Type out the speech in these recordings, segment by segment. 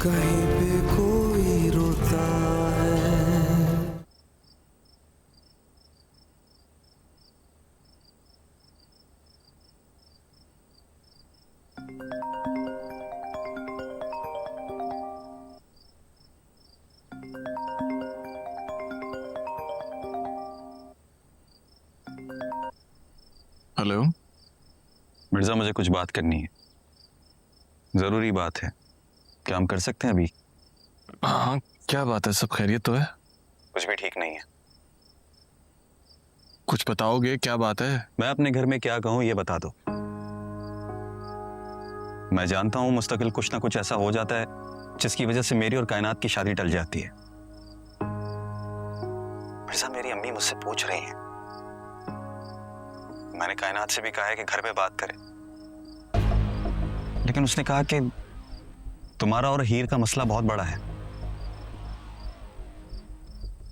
कहीं पे कोई रोता है। हेलो मिर्जा, मुझे कुछ बात करनी है, जरूरी बात है। क्या हम कर सकते हैं अभी? हाँ, क्या बात है? सब खैरियत तो है? कुछ भी ठीक नहीं है। कुछ बताओगे? क्या बात है? मैं अपने घर में क्या कहूँ ये बता दो। मैं जानता हूँ मुस्तकिल कुछ ना कुछ ऐसा हो जाता है जिसकी वजह से मेरी और कायनात की शादी टल जाती है। मिर्जा, मेरी अम्मी मुझसे पूछ रही हैं। मैंने कायनात से भी कहा है कि घर पे बात करें, लेकिन उसने कहा कि तुम्हारा और हीर का मसला बहुत बड़ा है।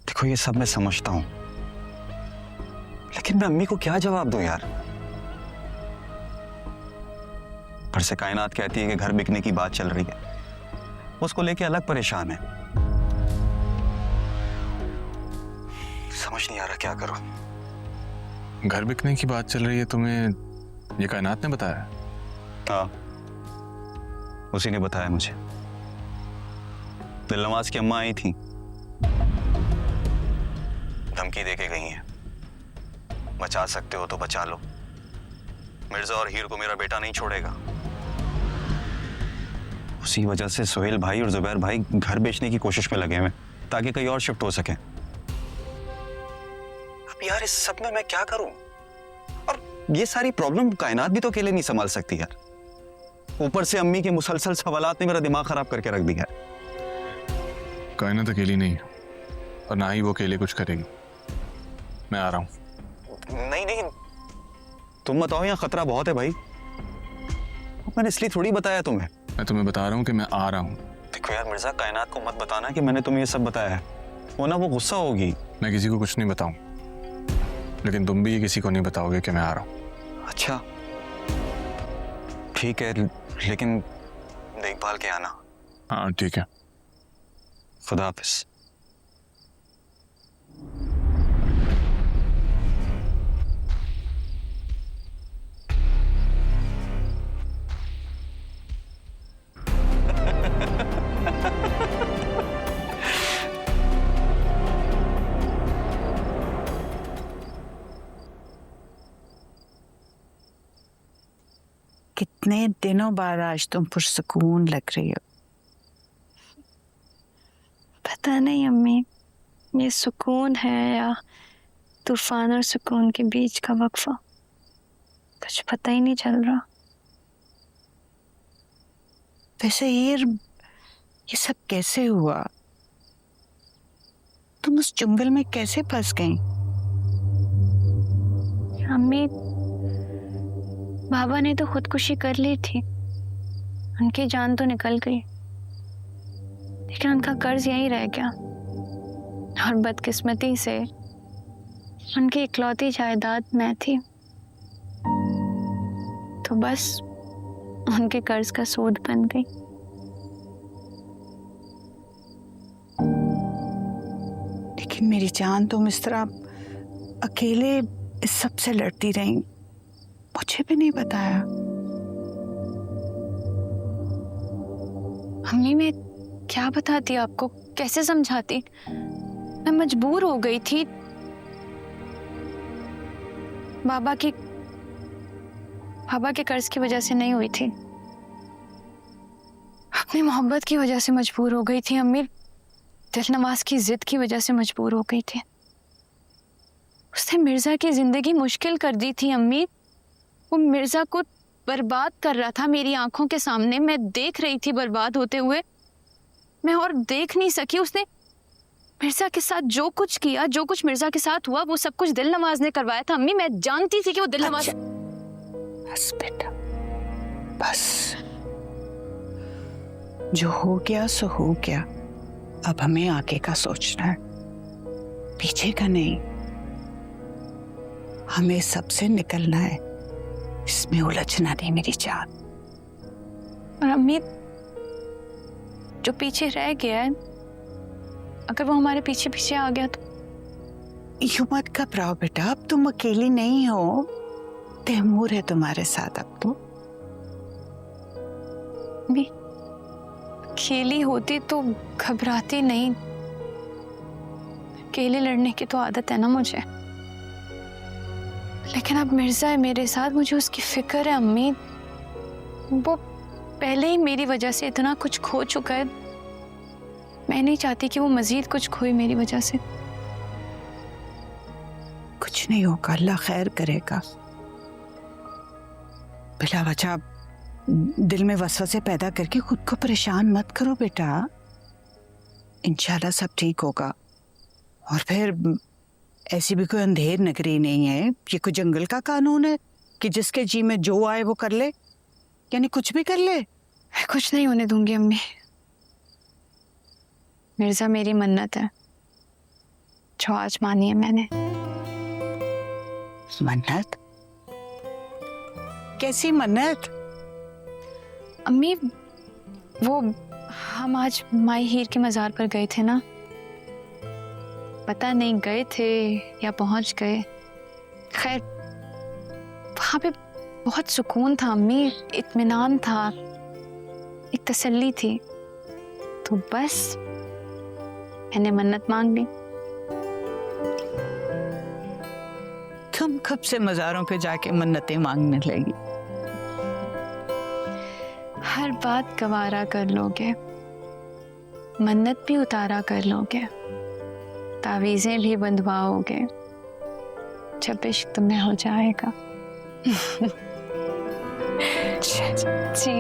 देखो, ये सब मैं समझता हूं, लेकिन मैं अम्मी को क्या जवाब दूं यार? पर से कायनात कहती है कि घर बिकने की बात चल रही है, उसको लेके अलग परेशान है। समझ नहीं आ रहा क्या करूं। घर बिकने की बात चल रही है? तुम्हें ये कायनात ने बताया? हाँ, उसी ने बताया मुझे। दिलनवाज की अम्मा आई थी, धमकी देके गई हैं, बचा सकते हो तो बचा लो, मिर्जा और हीर को मेरा बेटा नहीं छोड़ेगा। उसी वजह से सुहेल भाई और जुबैर भाई घर बेचने की कोशिश में लगे हुए ताकि कहीं और शिफ्ट हो सके। अब यार इस सब में मैं क्या करूं? और ये सारी प्रॉब्लम कायनात भी तो अकेले नहीं संभाल सकती यार। ऊपर से अम्मी के मुसलसल सवालात ने मेरा दिमाग खराब करके रख दिया। कायनात अकेली नहीं और ना ही वो अकेले कुछ करेगी। मैं आ रहा हूं। नहीं नहीं, तुम बताओ, यहाँ खतरा बहुत है भाई। मैंने इसलिए थोड़ी बताया तुम्हें। मैं तुम्हें बता रहा हूं कि मैं आ रहा हूं। देखो यार मिर्जा, कायनात को मत बताना कि मैंने तुम्हें ये सब बताया है, वो ना वो गुस्सा होगी। मैं किसी को कुछ नहीं बताऊं, लेकिन तुम भी ये किसी को नहीं बताओगे कि मैं आ रहा हूं। अच्छा ठीक है, लेकिन देखभाल के आना। हाँ ठीक है। खुदा हाफिज। कितने दिनों बाद आज तुम पुरसुकून लग रही हो। पता नहीं अम्मी, ये सुकून है या तूफान और सुकून के बीच का वक्फा, कुछ पता ही नहीं चल रहा। वैसे ये सब कैसे हुआ? तुम उस जंगल में कैसे फंस गई? अम्मी, बाबा ने तो खुदकुशी कर ली थी, उनकी जान तो निकल गई, लेकिन उनका कर्ज यहीं रह गया। और बदकिस्मती से उनकी इकलौती जायदाद मैं थी, तो बस उनके कर्ज का सूद बन गई। लेकिन मेरी जान, तुम इस तरह अकेले इस सब से लड़ती रही, मुझे भी नहीं बताया। अम्मी, मैं क्या बताती आपको, कैसे समझाती? मैं मजबूर हो गई थी। बाबा के कर्ज की वजह से नहीं हुई थी, अपनी मोहब्बत की वजह से मजबूर हो गई थी अम्मी। दिलनवाज की जिद की वजह से मजबूर हो गई थी। उसने मिर्जा की जिंदगी मुश्किल कर दी थी अम्मी। वो मिर्जा को बर्बाद कर रहा था मेरी आंखों के सामने, मैं देख रही थी बर्बाद होते हुए। मैं और देख नहीं सकी। उसने मिर्जा के साथ जो कुछ किया, जो कुछ मिर्जा के साथ हुआ, वो सब कुछ दिलनवाज ने करवाया था अम्मी। मैं जानती थी कि वो दिलनवाज। बस बेटा, बस, जो हो गया सो हो गया। अब हमें आगे का सोचना है, पीछे का नहीं। हमें सबसे निकलना है, इसमें उलझना नहीं मेरी जान। और अम्मी, जो पीछे रह गया है, अगर वो हमारे पीछे पीछे आ गया तो? यूं मत घबराओ बेटा, अब तुम अकेली नहीं हो, तैमूर है तुम्हारे साथ अब तो। भी अकेली होती तो घबराती नहीं। अकेले लड़ने की तो आदत है ना मुझे, लेकिन अब मिर्जा है मेरे साथ, मुझे उसकी फिक्र है अम्मी। वो पहले ही मेरी वजह से इतना कुछ खो चुका है, मैं नहीं चाहती कि वो मजीद कुछ खोए मेरी वजह से। कुछ नहीं होगा, अल्लाह खैर करेगा। बिला वजह दिल में वसवसे पैदा करके खुद को परेशान मत करो बेटा, इंशाल्लाह सब ठीक होगा। और फिर ऐसी भी कोई अंधेर नगरी नहीं है, ये कोई जंगल का कानून है कि जिसके जी में जो आए वो कर ले, यानी कुछ भी कर ले। मैं कुछ नहीं होने दूंगी अम्मी। मिर्जा मेरी मन्नत है जो आज मानी है मैंने। मन्नत? कैसी मन्नत? अम्मी वो हम आज माई हीर के मज़ार पर गए थे ना, पता नहीं गए थे या पहुंच गए, खैर वहां पे बहुत सुकून था अम्मी, इत्मीनान था, एक तसल्ली थी, तो बस मैंने मन्नत मांग ली। तुम कब से मज़ारों पे जाके मन्नतें मांगने लगी? हर बात गवारा कर लोगे, मन्नत भी उतारा कर लोगे, तावीज़ें भी बंधवाओगे, जब इश्क तुम्हें हो जाएगा। जी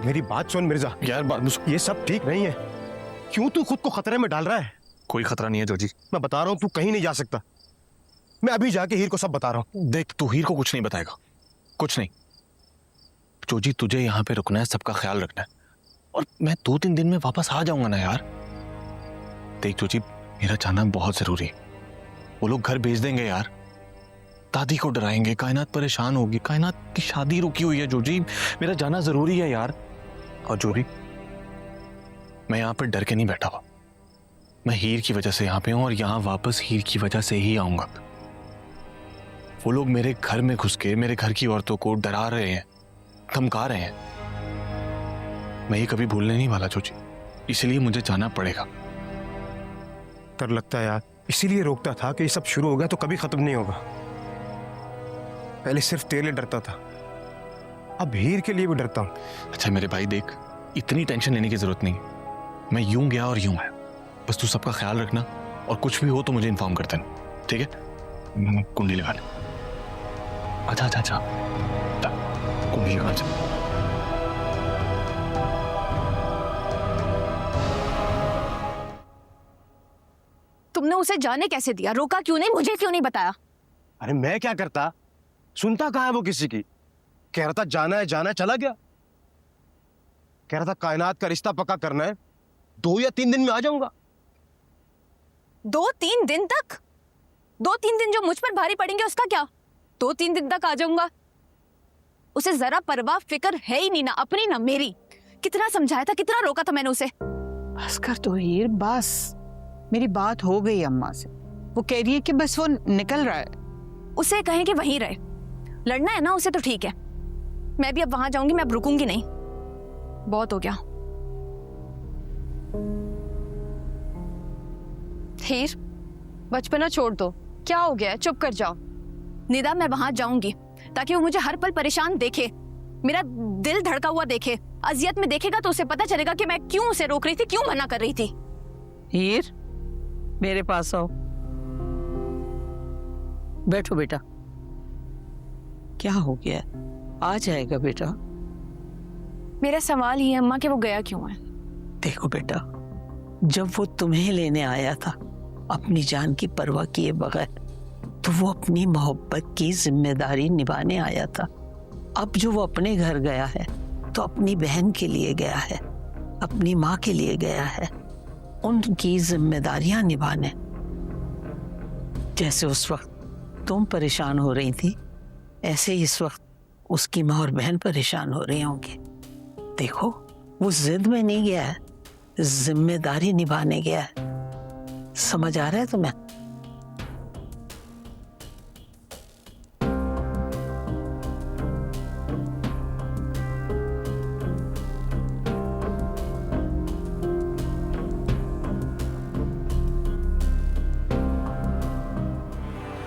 मेरी बात सुन मिर्जा। यार बात, ये सब ठीक नहीं है। क्यों तू खुद को खतरे में डाल रहा है? कोई खतरा नहीं है जोजी। मैं बता रहा हूँ तू कहीं नहीं जा सकता। मैं अभी जाके हीर को सब बता रहा हूँ। देख, तू हीर को कुछ नहीं बताएगा, कुछ नहीं। जोजी तुझे यहाँ पे रुकना है, सबका ख्याल रखना है, और मैं 2-3 दिन में वापस आ जाऊंगा ना यार। देख जोजी, मेरा जाना बहुत जरूरी है। वो लोग घर भेज देंगे यार, दादी को डराएंगे, कायनात परेशान होगी, कायनात की शादी रुकी हुई है जोजी, मेरा जाना जरूरी है यार। और जोजी, मैं यहाँ पर डर के नहीं बैठा हुआ, मैं हीर की वजह से यहाँ पे हूँ, और यहाँ वापस हीर की वजह से ही आऊंगा। वो लोग मेरे घर में घुस के मेरे घर की औरतों को डरा रहे हैं, धमका रहे हैं, मैं ये कभी भूलने नहीं वाला जोजी, इसलिए मुझे जाना पड़ेगा। डर लगता है यार, इसीलिए रोकता था कि ये सब शुरू हो गया तो कभी खत्म नहीं होगा। पहले सिर्फ तेरे लिए डरता था, अब हीर के लिए भी डरता हूँ। अच्छा मेरे भाई देख, इतनी टेंशन लेने की जरूरत नहीं, मैं यूं गया और यूं है, बस तू सबका ख्याल रखना, और कुछ भी हो तो मुझे इन्फॉर्म कर देना, ठीक है? कुंडली लगा ले। अच्छा अच्छा अच्छा, कुंडली लगा ले। तुमने उसे जाने कैसे दिया? रोका क्यों नहीं? मुझे क्यों नहीं बताया? अरे मैं क्या करता, सुनता कहाँ है वो किसी की। कह रहा था जाना है जाना है, चला गया। कह रहा था कायनात का रिश्ता पक्का करना है, 2 या 3 दिन में आ जाऊंगा। 2-3 दिन तक? 2-3 दिन जो मुझ पर भारी पड़ेंगे उसका क्या? 2-3 दिन तक आ जाऊंगा। उसे जरा परवाह फिक्र है ही नहीं, ना अपनी ना मेरी। कितना समझाया था, कितना रोका था मैंने उसे। बस कर दो हीर, बस मेरी बात हो गई अम्मा से, वो कह रही है कि बस वो निकल रहा है। उसे कहें कि वहीं रहे, लड़ना है ना उसे तो ठीक है, मैं भी अब वहां जाऊंगी, मैं अब रुकूंगी नहीं, बहुत हो गया। हीर, बचपना छोड़ दो, क्या हो गया है? चुप कर जाओ। निदा, मैं वहां जाऊंगी ताकि वो मुझे हर पल परेशान देखे, मेरा दिल धड़का हुआ देखे, अजियत में देखेगा तो उसे पता चलेगा कि मैं क्यों उसे रोक रही थी, क्यों मना कर रही थी। हीर, मेरे पास आओ, बैठो बेटा। क्या हो गया? आ जाएगा बेटा। मेरा सवाल ही है अम्मा कि वो गया क्यों है? देखो बेटा, जब वो तुम्हें लेने आया था अपनी जान की परवाह किए बगैर, तो वो अपनी मोहब्बत की जिम्मेदारी निभाने आया था। अब जो वो अपने घर गया है तो अपनी बहन के लिए गया है, अपनी माँ के लिए गया है, उनकी जिम्मेदारियां निभाने। जैसे उस वक्त तुम परेशान हो रही थी, ऐसे ही इस वक्त उसकी माँ और बहन परेशान हो रही होंगी। देखो, वो जिद में नहीं गया है, जिम्मेदारी निभाने गया है। समझ आ रहा है तुम्हें?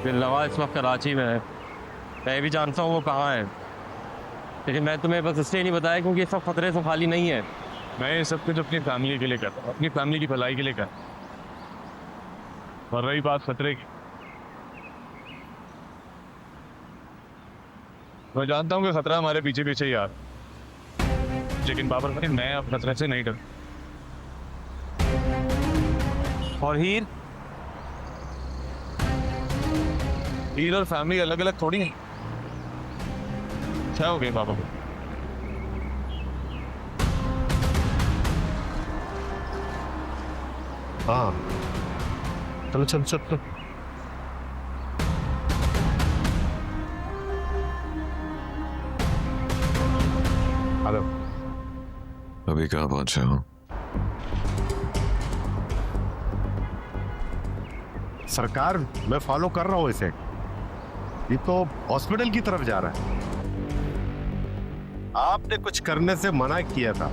दिलनवाज इस वक्त कराची में है। मैं भी जानता हूँ वो कहाँ है, लेकिन मैं तुम्हें बस इसलिए नहीं बताया क्योंकि ये सब खतरे से खाली नहीं है। मैं ये सब कुछ अपनी फैमिली के लिए करता हूँ, अपनी फैमिली की भलाई के लिए करता हूँ। और रही बात खतरे की, मैं जानता हूँ कि खतरा हमारे पीछे पीछे ही आ रहा है, लेकिन बाबर भाई मैं अब खतरे से नहीं डरता। और हीर और फैमिली अलग अलग थोड़ी है। क्या हो गया बाबा? हाँ चलो चलो चलो। हेलो, अभी कहाँ पहुंचे हो? सरकार, मैं फॉलो कर रहा हूँ इसे। ये तो हॉस्पिटल की तरफ जा रहा है। आपने कुछ करने से मना किया था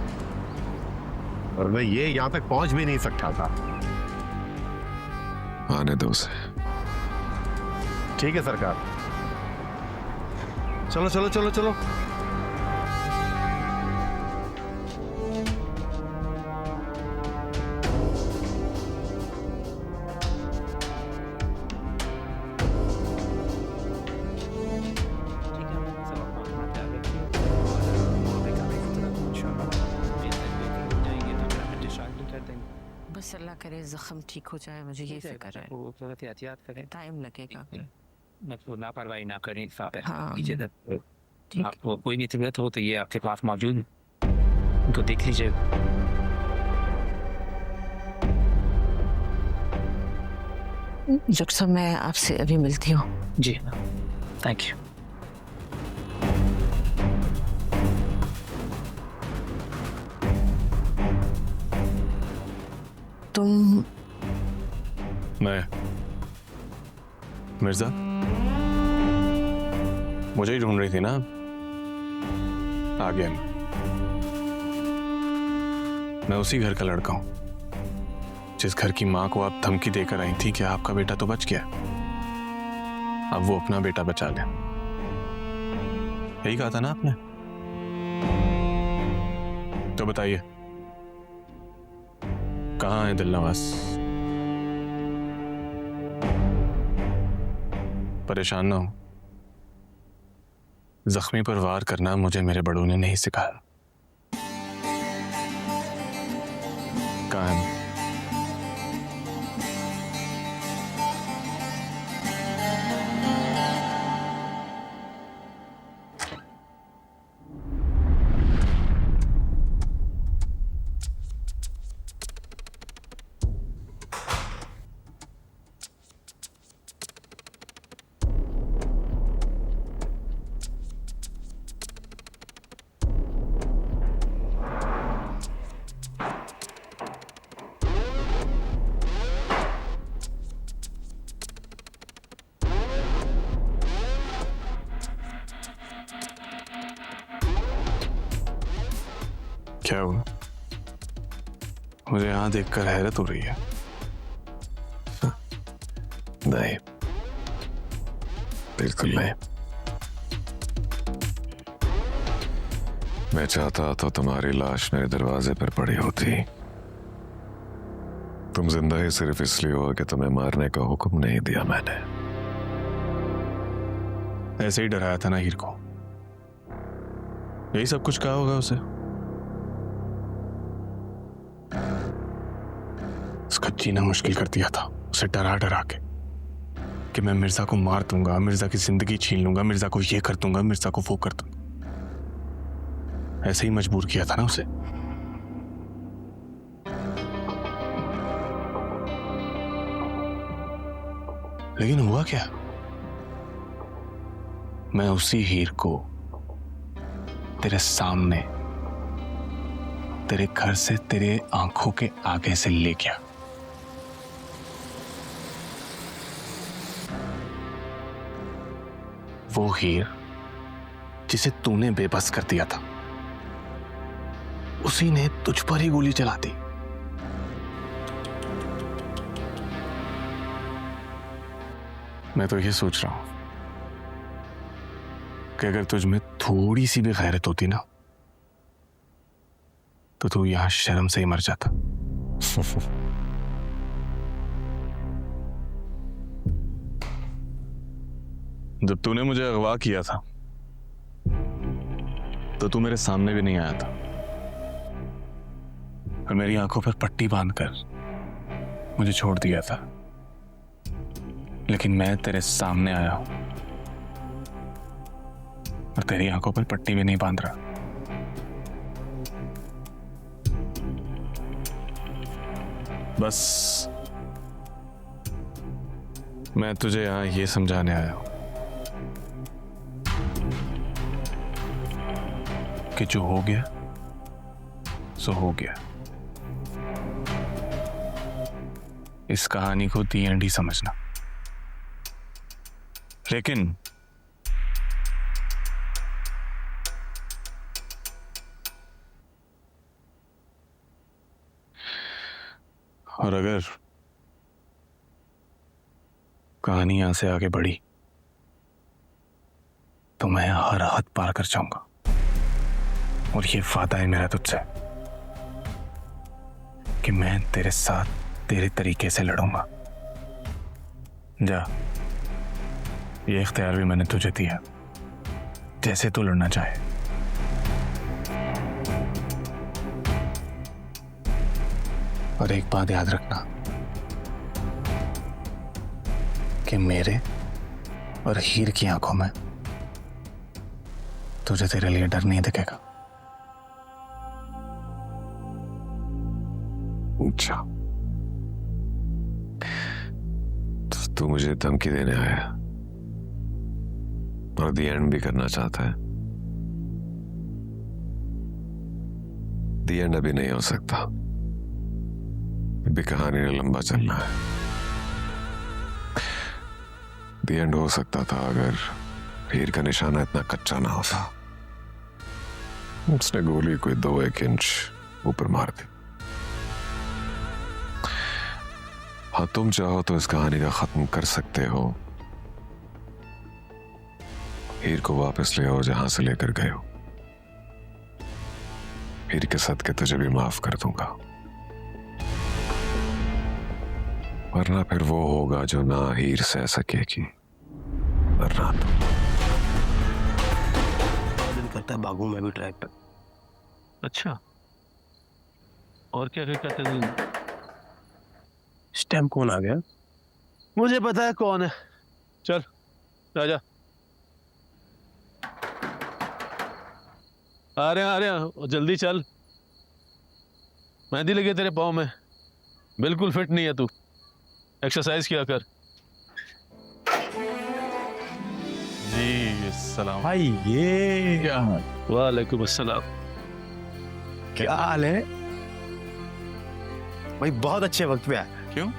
और मैं ये यहां तक पहुंच भी नहीं सकता था। आने दो उसे। ठीक है सरकार, चलो चलो चलो चलो। बस अल्लाह करे जख्म ठीक हो जाए, मुझे ये फिक्र है। वो थोड़ा एहतियात करें, टाइम लगेगा। मतलब लापरवाही ना करें। साथ हाँ। लीजिए, आपको कोई भी तबीयत हो तो ये आपके पास मौजूद है, उनको देख लीजिए। डॉक्टर साहब, मैं आपसे अभी मिलती हूँ। जी थैंक यू। तुम मैं मिर्जा, मुझे ही ढूंढ रही थी ना? आ गया मैं उसी घर का लड़का हूं जिस घर की मां को आप धमकी देकर आई थी कि आपका बेटा तो बच गया, अब वो अपना बेटा बचा ले। यही कहा था ना आपने? तो बताइए, कहाँ है दिलनवाज? परेशान ना हो, जख्मी पर वार करना मुझे मेरे बड़ों ने नहीं सिखाया। कहाँ है? क्या हुआ? मुझे यहां देखकर हैरत हो रही है। नहीं, बिल्कुल नहीं। मैं चाहता तो तुम्हारी लाश मेरे दरवाजे पर पड़ी होती। तुम जिंदा ही सिर्फ इसलिए हो कि तुम्हें मारने का हुक्म नहीं दिया मैंने। ऐसे ही डराया था ना हीर को, यही सब कुछ कहा होगा उसे। उसका जीना मुश्किल कर दिया था, उसे डरा डरा के कि मैं मिर्जा को मार दूंगा, मिर्जा की जिंदगी छीन लूंगा, मिर्जा को ये कर दूंगा, मिर्जा को वो कर दूंगा। ऐसे ही मजबूर किया था ना उसे। लेकिन हुआ क्या? मैं उसी हीर को तेरे सामने, तेरे घर से, तेरे आंखों के आगे से ले गया। वो हीर जिसे तूने बेबस कर दिया था, उसी ने तुझ पर ही गोली चला दी। मैं तो ये सोच रहा हूं कि अगर तुझ में थोड़ी सी भी गैरत होती ना, तो तू यहां शर्म से ही मर जाता। जब तूने मुझे अगवा किया था तो तू मेरे सामने भी नहीं आया था और मेरी आंखों पर पट्टी बांधकर मुझे छोड़ दिया था। लेकिन मैं तेरे सामने आया हूं और तेरी आंखों पर पट्टी भी नहीं बांध रहा। बस मैं तुझे यहां ये समझाने आया हूं कि जो हो गया सो हो गया। इस कहानी को दी एंड ही समझना। लेकिन और अगर कहानी यहां से आगे बढ़ी तो मैं हर हद पार कर जाऊंगा। और ये वादा है मेरा तुझसे कि मैं तेरे साथ तेरे तरीके से लड़ूंगा। जा, ये इख्तियार भी मैंने तुझे दिया, जैसे तू लड़ना चाहे। और एक बात याद रखना कि मेरे और हीर की आंखों में तुझे तेरे लिए डर नहीं दिखेगा। अच्छा, तो तू मुझे धमकी देने आया और दी एंड भी करना चाहता है। दी एंड अभी नहीं हो सकता, अभी कहानी ने लंबा चलना है। दी एंड हो सकता था अगर हीर का निशाना इतना कच्चा ना होता। उसने गोली कोई 2-1 इंच ऊपर मार दी। हाँ, तुम चाहो तो इस कहानी का खत्म कर सकते हो। हीर को वापस ले आओ जहां से लेकर गए हो। हीर के सदके तुझे भी माफ कर दूंगा, वरना फिर वो होगा जो ना हीर सह सकेगी वरना तो। दिल करता है भागूं मैं भी ट्रैक पे। अच्छा, और क्या क्या कहते हैं? स्टैम्प कौन आ गया? मुझे पता है कौन है। चल राजा, आ रहे हैं, जल्दी चल। मेहंदी लगी तेरे पाँव में, बिल्कुल फिट नहीं है तू। एक्सरसाइज किया कर। जी सलाम भाई, ये क्या हाल? वालेकुम अस्सलाम। क्या हाल है भाई? बहुत अच्छे वक्त पे आया। क्यों?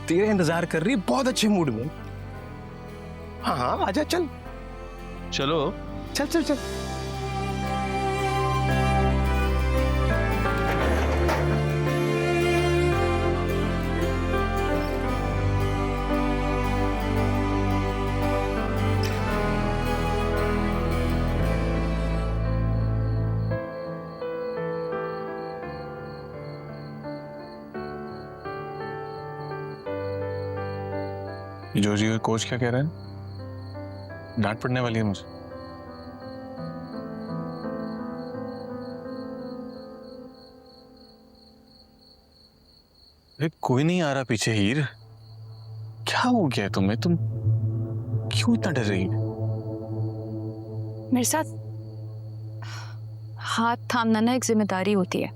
तेरे इंतजार कर रही है, बहुत अच्छे मूड में। हाँ हाँ, आजा, चल चलो चल चल चल। जोजी का कोच क्या कह रहा है? डांट पड़ने वाली है मुझे। अरे कोई नहीं आ रहा पीछे। हीर, क्या हो गया तुम्हें? तुम क्यों इतना डर रही है? मेरे साथ हाथ थामना ना एक जिम्मेदारी होती है।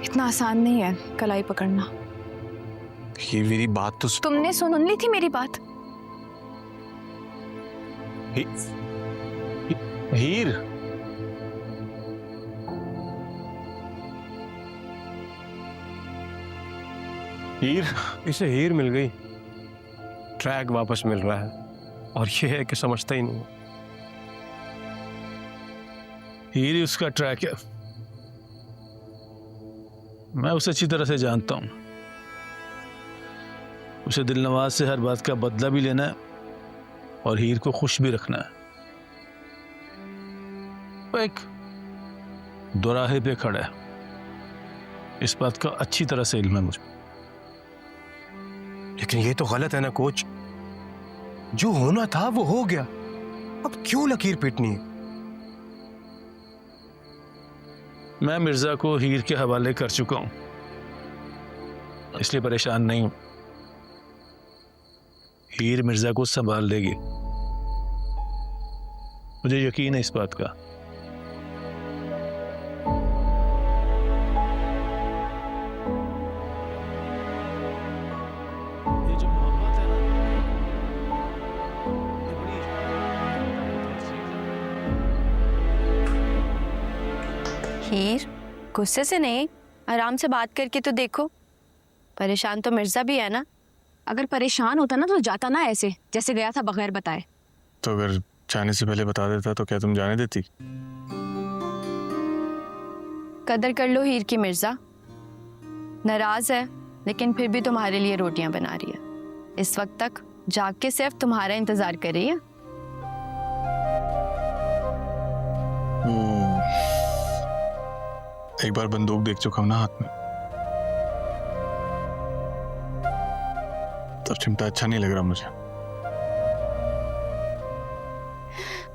इतना आसान नहीं है कलाई पकड़ना। ये मेरी बात तो तुमने सुन ली थी मेरी बात? हीर, हीर, इसे हीर मिल गई, ट्रैक वापस मिल रहा है, और ये है कि समझता ही नहीं। हीर ही उसका ट्रैक है। मैं उसे अच्छी तरह से जानता हूं। उसे दिलनवाज से हर बात का बदला भी लेना है और हीर को खुश भी रखना है। वो एक दोराहे पे खड़ा है, इस बात का अच्छी तरह से इल्म है मुझे। लेकिन ये तो गलत है ना कोच, जो होना था वो हो गया, अब क्यों लकीर पीटनी है? मैं मिर्जा को हीर के हवाले कर चुका हूं, इसलिए परेशान नहीं हूं। हीर मिर्जा को संभाल लेगी, मुझे यकीन है इस बात का। ये जो मोहब्बत है ना, ये बड़ी हीर, गुस्से से नहीं, आराम से बात करके तो देखो। परेशान तो मिर्जा भी है ना। अगर परेशान होता ना तो जाता ना ऐसे जैसे गया था बगैर बताए। तो अगर जाने से पहले बता देता तो क्या तुम जाने देती? कदर कर लो हीर की मिर्जा। नाराज है लेकिन फिर भी तुम्हारे लिए रोटियां बना रही है। इस वक्त तक जाग के सिर्फ तुम्हारा इंतजार कर रही है। एक बार बंदूक देख चुका हूं ना हाथ में, तब चिमटा अच्छा नहीं लग रहा मुझे।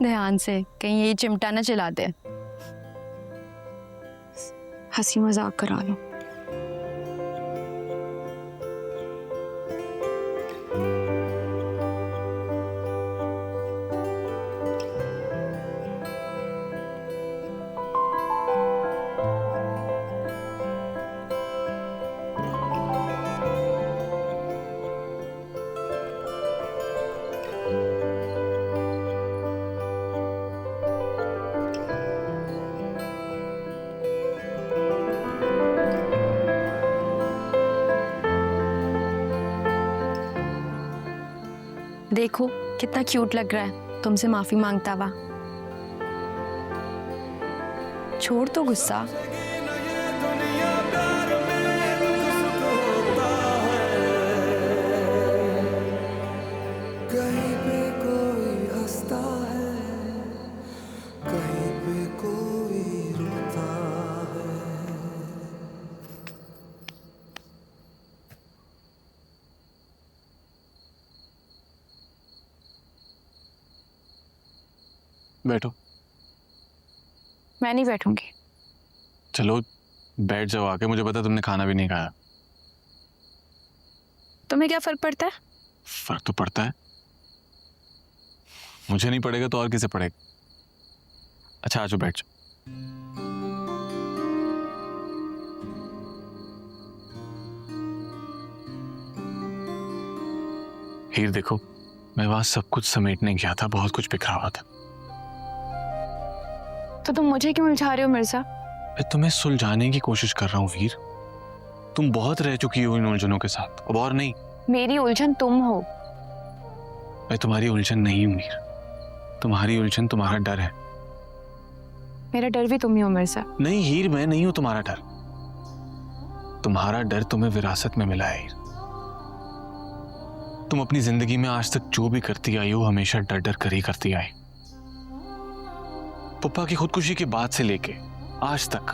ध्यान से, कहीं ये चिमटा ना चला दे। हंसी मजाक करा लो। देखो कितना क्यूट लग रहा है तुमसे माफी मांगता हुआ। छोड़ तो गुस्सा। कहीं पे कोई हंसता है, कहीं पे कोई रोता है। बैठो। मैं नहीं बैठूंगी। चलो बैठ जाओ आके, मुझे पता तुमने खाना भी नहीं खाया। तुम्हें क्या फर्क पड़ता है? फर्क तो पड़ता है, मुझे नहीं पड़ेगा तो और किसे पड़ेगा। अच्छा आ जाओ, बैठ जाओ। हीर देखो, मैं वहां सब कुछ समेटने गया था, बहुत कुछ बिखरा हुआ था। तो तुम मुझे क्यों उलझा रहे हो मिर्जा? मैं तुम्हें सुलझाने की कोशिश कर रहा हूँ हीर। तुम बहुत रह चुकी हो इन उलझनों के साथ, अब और नहीं। मेरी उलझन तुम हो। मैं तुम्हारी उलझन नहीं हूं हीर, तुम्हारी उलझन तुम्हारा डर है। मेरा डर भी तुम ही हो मिर्जा। नहीं हीर, मैं नहीं हूं तुम्हारा डर। तुम्हारा डर तुम्हें विरासत में मिला है हीर। तुम अपनी जिंदगी में आज तक जो भी करती आई हो, हमेशा डर डर कर ही करती आई। पप्पा की खुदकुशी के बाद से लेके आज तक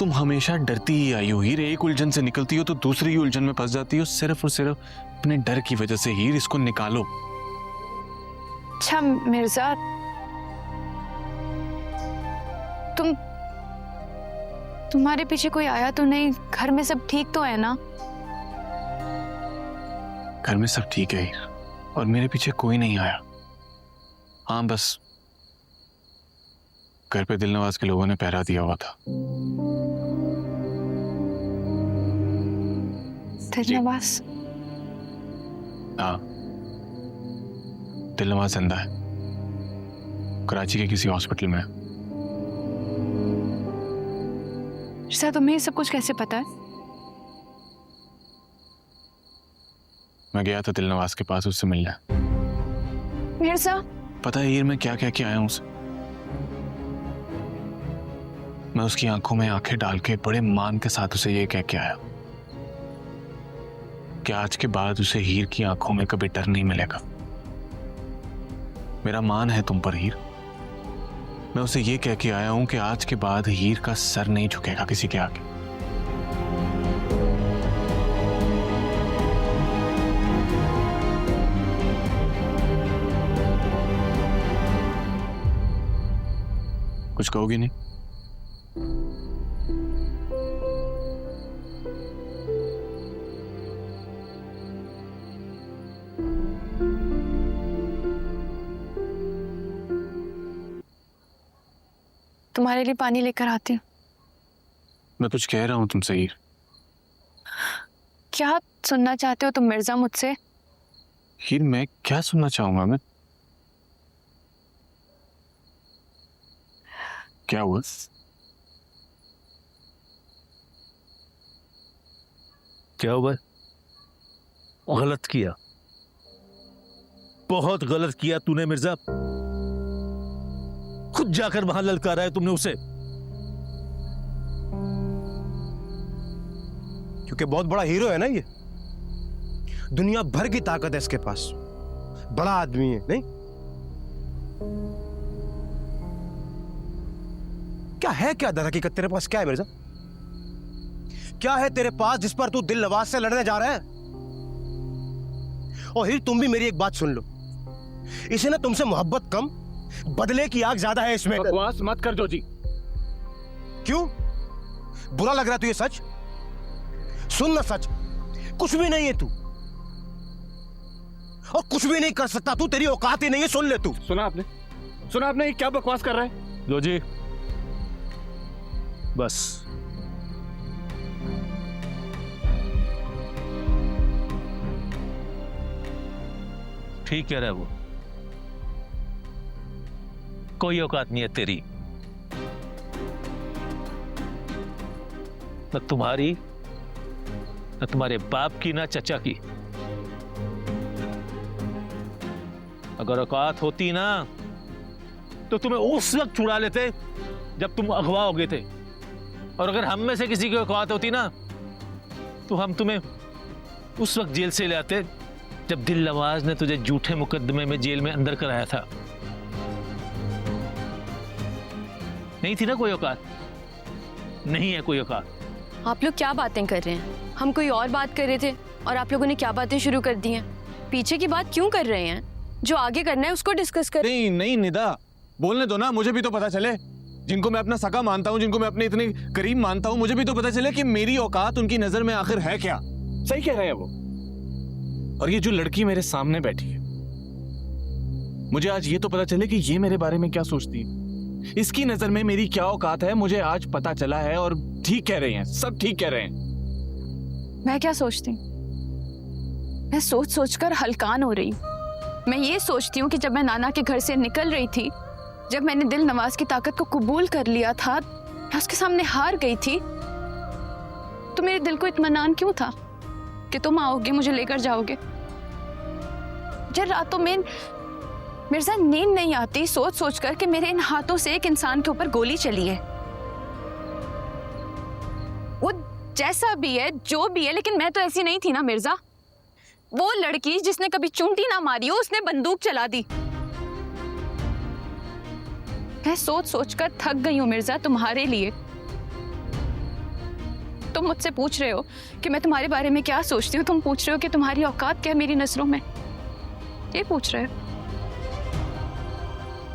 तुम हमेशा डरती ही आई हो हीर। एक उलझन से निकलती हो तो दूसरी ही उलझन में फंस जाती हो, सिर्फ और सिर्फ अपने डर की वजह से। हीर इसको निकालो। अच्छा मिर्जा, तुम्हारे पीछे कोई आया तो नहीं? घर में सब ठीक तो है ना? घर में सब ठीक है हीर, और मेरे पीछे कोई नहीं आया। हाँ बस घर पे दिलनवाज के लोगों ने पहरा दिया हुआ था। दिलनवाज? हाँ, दिलनवाज जिंदा है, कराची के किसी हॉस्पिटल में है। मिर्जा तुम्हें ये सब कुछ कैसे पता है? मैं गया था दिलनवाज के पास उससे मिलने। मिर्जा पता है हीर मैं क्या कह के आया हूं उसे? मैं उसकी आंखों में आंखें डाल के बड़े मान के साथ उसे ये कह के आया कि आज के बाद उसे हीर की आंखों में कभी डर नहीं मिलेगा। मेरा मान है तुम पर हीर। मैं उसे ये कह के आया हूं कि आज के बाद हीर का सर नहीं झुकेगा किसी के आगे। कुछ कहोगी नहीं? तुम्हारे लिए पानी लेकर आती हूँ। मैं कुछ कह रहा हूं तुमसे हीर। क्या सुनना चाहते हो तुम मिर्जा मुझसे? हीर मैं क्या सुनना चाहूंगा मैं? क्या हुआ? क्या हुआ? गलत किया, बहुत गलत किया तूने मिर्जा। खुद जाकर वहां ललकारा है तुमने उसे। क्योंकि बहुत बड़ा हीरो है ना ये, दुनिया भर की ताकत है इसके पास, बड़ा आदमी है। नहीं क्या है, क्या दर हकीकत तेरे पास क्या है मिर्जा? क्या है तेरे पास जिस पर तू दिलनवाज से लड़ने जा रहा है? और हीर तुम भी मेरी एक बात सुन लो, इसे ना तुमसे मोहब्बत कम, बदले की आग ज्यादा है इसमें। बकवास मत कर जोजी। क्यों बुरा लग रहा है तुझे? सच सुन ना, सच कुछ भी नहीं है तू, और कुछ भी नहीं कर सकता तू, तेरी औकात ही नहीं है। सुन ले तू। सुना आपने ये क्या बकवास कर रहा है? जोजी बस ठीक कह रहा है वो, कोई औकात नहीं है तेरी, न तुम्हारी, न तुम्हारे बाप की, न चचा की। अगर औकात होती ना तो तुम्हें उस वक्त छुड़ा लेते जब तुम अगवा हो गए थे, और अगर हम में से किसी की औकात होती ना तो हम तुम्हें उस वक्त जेल से ले आते जब दिलनवाज ने तुझे झूठे मुकदमे में जेल में अंदर कराया था। नहीं थी ना कोई औकात, नहीं है कोई औकात। आप लोग क्या बातें कर रहे हैं? हम कोई और बात कर रहे थे और आप लोगों ने क्या बातें शुरू कर दी हैं? पीछे की बात क्यों कर रहे हैं? जो आगे करना है उसको डिस्कस कर। नहीं नहीं निदा, बोलने दो ना, मुझे भी तो पता चले। जिनको मैं अपना सगा मानता हूँ, जिनको मैं अपने इतने करीब मानता हूँ, मुझे भी तो पता चले कि मेरी औकात उनकी नजर में आखिर है क्या। सही कह रहे हैं वो। और ये जो लड़की मेरे सामने बैठी है, मुझे आज ये तो पता चले कि ये मेरे बारे में क्या सोचती है, इसकी नजर में मेरी क्या औकात है, मुझे आज पता चला है। और ठीक कह रहे हैं, सब ठीक कह रहे हैं। मैं क्या सोचती हूँ? मैं सोच सोचकर हलकान हो रही हूँ। मैं ये सोचती हूँ कि जब मैं नाना के घर से निकल रही थी, जब मैंने दिलनवाज की ताकत को कबूल कर लिया था, मैं उसके सामने हार गई थी, तो मेरे दिल को इत्मीनान क्यों था कि तुम आओगे, मुझे लेकर जाओगे। जब रातों में मिर्जा नींद नहीं आती सोच सोच कर कि मेरे इन हाथों से एक इंसान के ऊपर गोली चली है। वो जैसा भी है, जो भी है, लेकिन मैं तो ऐसी नहीं थी ना मिर्जा। वो लड़की जिसने कभी चूंटी ना मारी हो, उसने बंदूक चला दी। मैं सोच सोच कर थक गई हूं मिर्जा तुम्हारे लिए। तुम मुझसे पूछ रहे हो कि मैं तुम्हारे बारे में क्या सोचती हूँ, तुम पूछ रहे हो कि तुम्हारी औकात क्या है मेरी नजरों में, ये पूछ रहे हो।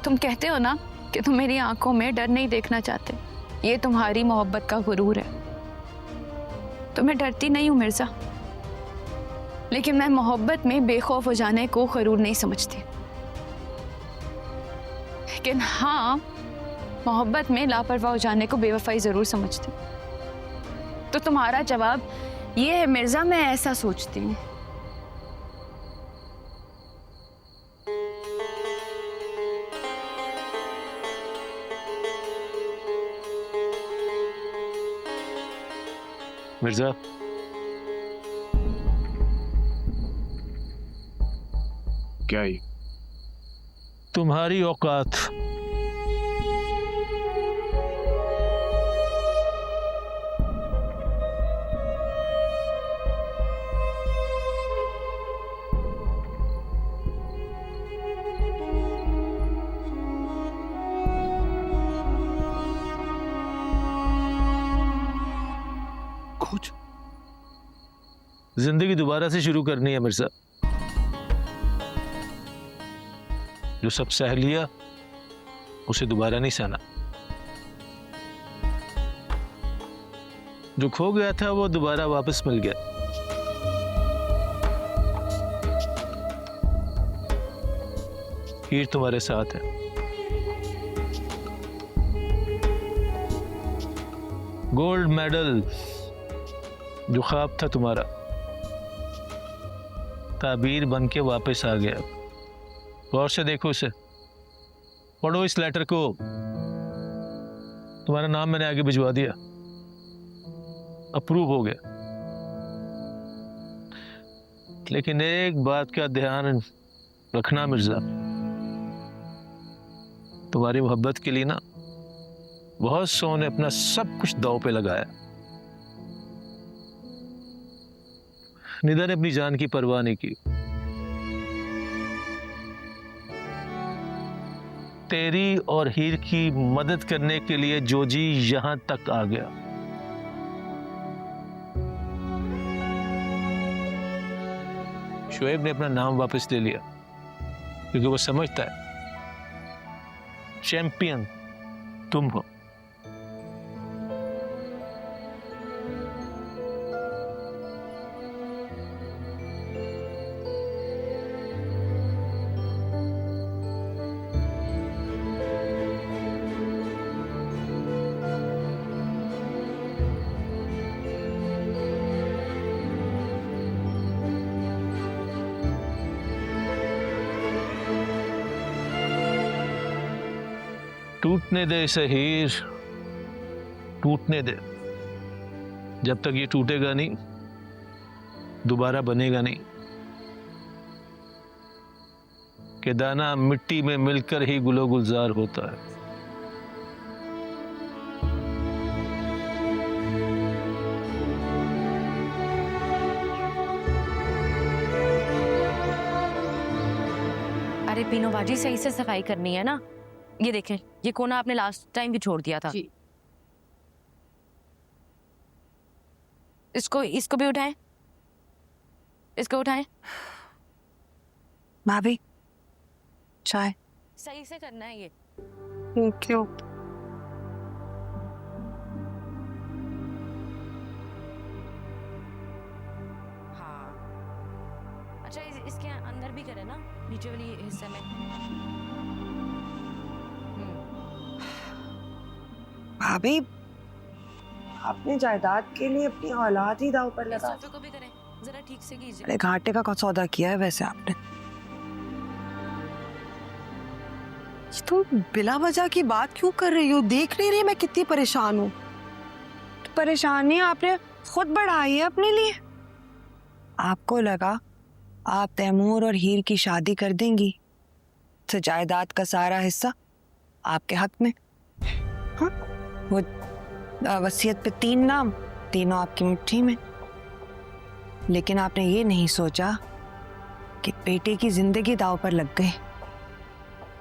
तुम कहते हो ना कि तुम मेरी आंखों में डर नहीं देखना चाहते, ये तुम्हारी मोहब्बत का गुरूर है। तो मैं डरती नहीं हूं मिर्जा, लेकिन मैं मोहब्बत में बेखौफ हो जाने को गुरूर नहीं समझती। लेकिन हाँ, मोहब्बत में लापरवाह हो जाने को बेवफाई जरूर समझती। तो तुम्हारा जवाब ये है मिर्जा, मैं ऐसा सोचती हूँ। मिर्जा, क्या ये? तुम्हारी औकात कुछ जिंदगी दोबारा से शुरू करनी है मिर्जा। जो सब सह लिया उसे दोबारा नहीं सहना। जो खो गया था वो दोबारा वापस मिल गया। हीर तुम्हारे साथ है। गोल्ड मेडल जो ख्वाब था तुम्हारा, ताबीर बन के वापस आ गया। गौर से देखो इसे, पढ़ो इस लेटर को। तुम्हारा नाम मैंने आगे भिजवा दिया, अप्रूव हो गया। लेकिन एक बात का ध्यान रखना मिर्जा, तुम्हारी मोहब्बत के लिए ना बहुत सौ ने अपना सब कुछ दांव पे लगाया। निदा ने अपनी जान की परवाह नहीं की। तेरी और हीर की मदद करने के लिए जोजी यहां तक आ गया। शोएब ने अपना नाम वापस ले लिया क्योंकि वो समझता है चैंपियन तुम हो। टूटने दे इसे हीर, टूटने दे। जब तक ये टूटेगा नहीं दोबारा बनेगा नहीं। कि दाना मिट्टी में मिलकर ही गुलो गुलजार होता है। अरे पीनो बाजी, सही से सफाई करनी है ना। ये देखें, ये कोना आपने लास्ट टाइम भी छोड़ दिया था। जी। इसको भी उठाएं, इसको उठाएं। भाभी चाय। सही से करना है ये। क्यों? हाँ, अच्छा इसके अंदर भी करें ना, नीचे वाली हिस्से में। भाभी आपने जायदाद के लिए अपनी औलाद ही दाव पर लगा। सोफे को भी करें, जरा ठीक से कीजिए। अरे घाटे का सौदा किया है वैसे आपने। तुम बिला वजह की बात क्यों कर रही हो? देख नहीं रही मैं कितनी परेशान हूँ? तो परेशानी आपने खुद बढ़ाई है अपने लिए। आपको लगा आप तैमूर और हीर की शादी कर देंगी तो जायदाद का सारा हिस्सा आपके हक में। हाँ? वो वसीयत पे 3 नाम, तीनों आपकी मुट्ठी में। लेकिन आपने ये नहीं सोचा कि बेटे की जिंदगी दांव पर लग गई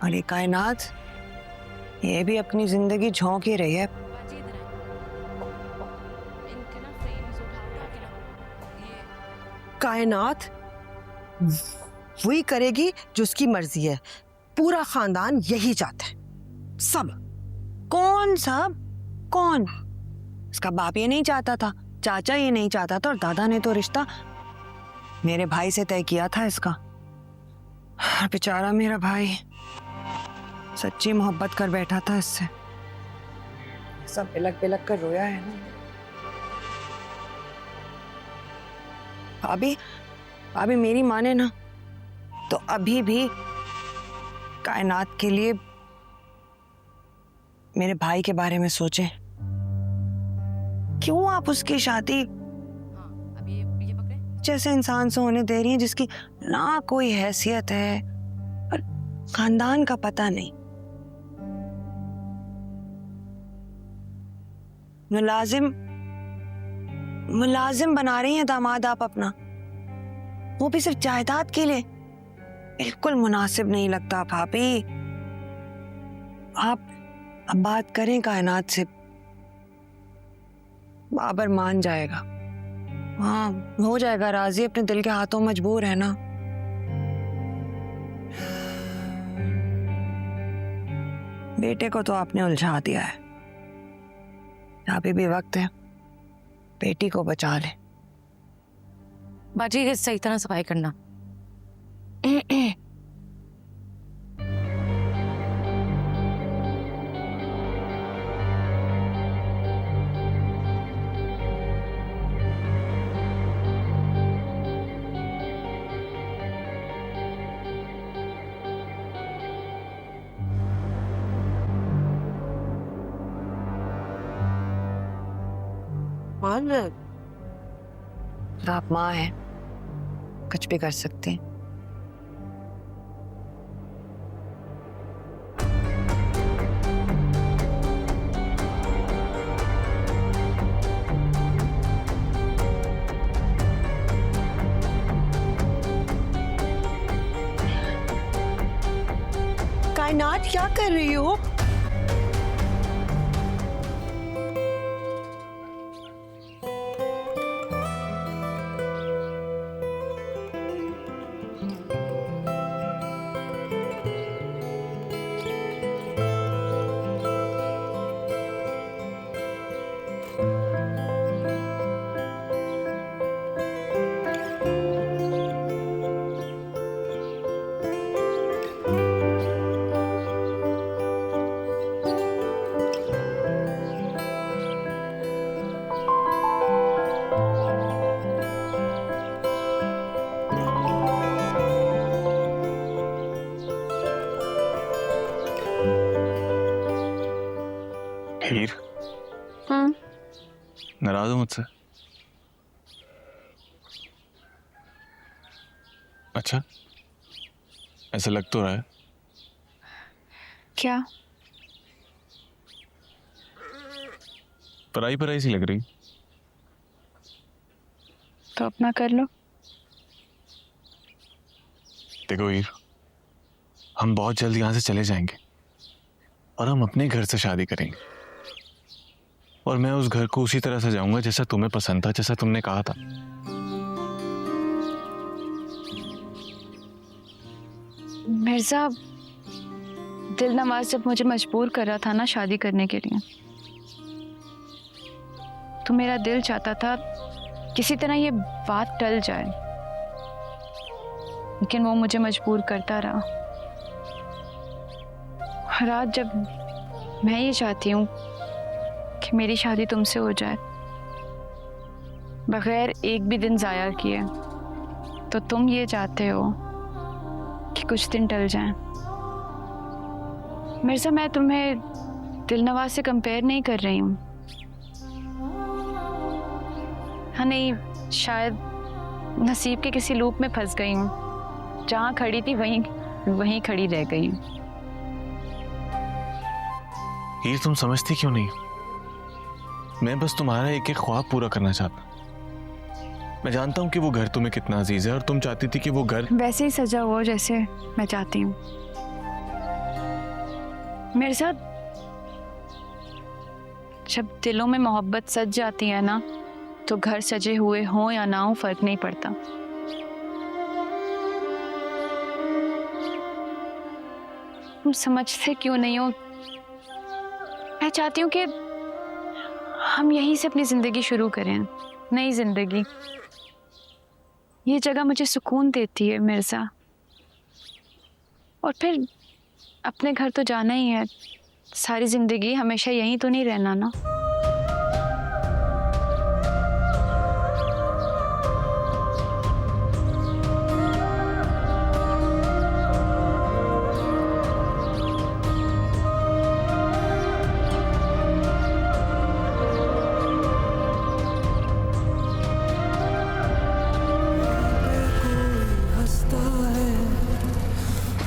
और ये कायनात ये भी अपनी जिंदगी झोंक ही रही है। कायनात वही करेगी जो उसकी मर्जी है। पूरा खानदान यही चाहता है। सब। कौन सब? कौन? इसका बाप ये नहीं चाहता था, चाचा ये नहीं चाहता था, और दादा ने तो रिश्ता मेरे भाई से तय किया था इसका। बेचारा मेरा भाई सच्ची मोहब्बत कर बैठा था इससे। सब बिलक बिलक कर रोया है ना। अभी मेरी माने ना तो अभी भी कायनात के लिए मेरे भाई के बारे में सोचें। क्यों आप उसकी शादी जैसे इंसान से होने दे रही हैं जिसकी ना कोई हैसियत है और खानदान का पता नहीं। मुलाजिम बना रही हैं दामाद आप अपना, वो भी सिर्फ जायदाद के लिए। बिल्कुल मुनासिब नहीं लगता भाभी। आप अब बात करें कायनात से, बाबर मान जाएगा। हाँ, हो जाएगा राजी, अपने दिल के हाथों मजबूर है ना। बेटे को तो आपने उलझा दिया है, अभी भी वक्त है, बेटी को बचा ले। बाजी सही तरह सफाई करना। आप माँ हैं, कुछ भी कर सकते हैं। कायनात क्या कर रही हो? हीर, नाराज हो मुझसे? अच्छा, ऐसा लग तो रहा है। क्या? पराई पराई सी लग रही। तो अपना कर लो। देखो हीर, हम बहुत जल्द यहाँ से चले जाएंगे और हम अपने घर से शादी करेंगे, और मैं उस घर को उसी तरह सजाऊंगा जैसा तुम्हें पसंद था, जैसा तुमने कहा था। मिर्जा, दिल नवाज जब मुझे मजबूर कर रहा था ना शादी करने के लिए, तो मेरा दिल चाहता था किसी तरह ये बात टल जाए, लेकिन वो मुझे मजबूर करता रहा। हर रात जब मैं ये चाहती हूँ कि मेरी शादी तुमसे हो जाए, बगैर एक भी दिन जाया किए, तो तुम ये चाहते हो कि कुछ दिन टल जाएं। मिर्जा, मैं तुम्हें दिलनवाज से कंपेयर नहीं कर रही हूँ। हाँ नहीं, शायद नसीब के किसी लूप में फंस गई हूँ, जहाँ खड़ी थी वहीं खड़ी रह गई हूँ। हीर, तुम समझती क्यों नहीं? मैं बस तुम्हारा एक एक ख्वाब पूरा करना चाहता। मैं जानता हूँ कि वो घर तुम्हें कितना अजीज है, और तुम चाहती थी कि वो घर वैसे ही सजा हो जैसे मैं चाहती हूँ। मेरे साथ जब दिलों में मोहब्बत सज जाती है ना, तो घर सजे हुए हों या ना हो फर्क नहीं पड़ता। तुम समझते क्यों नहीं हो? मैं चाहती हूँ कि हम यहीं से अपनी जिंदगी शुरू करें, नई जिंदगी। ये जगह मुझे सुकून देती है मिर्जा, और फिर अपने घर तो जाना ही है। सारी जिंदगी हमेशा यहीं तो नहीं रहना ना।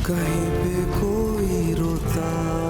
कहीं पे कोई रोता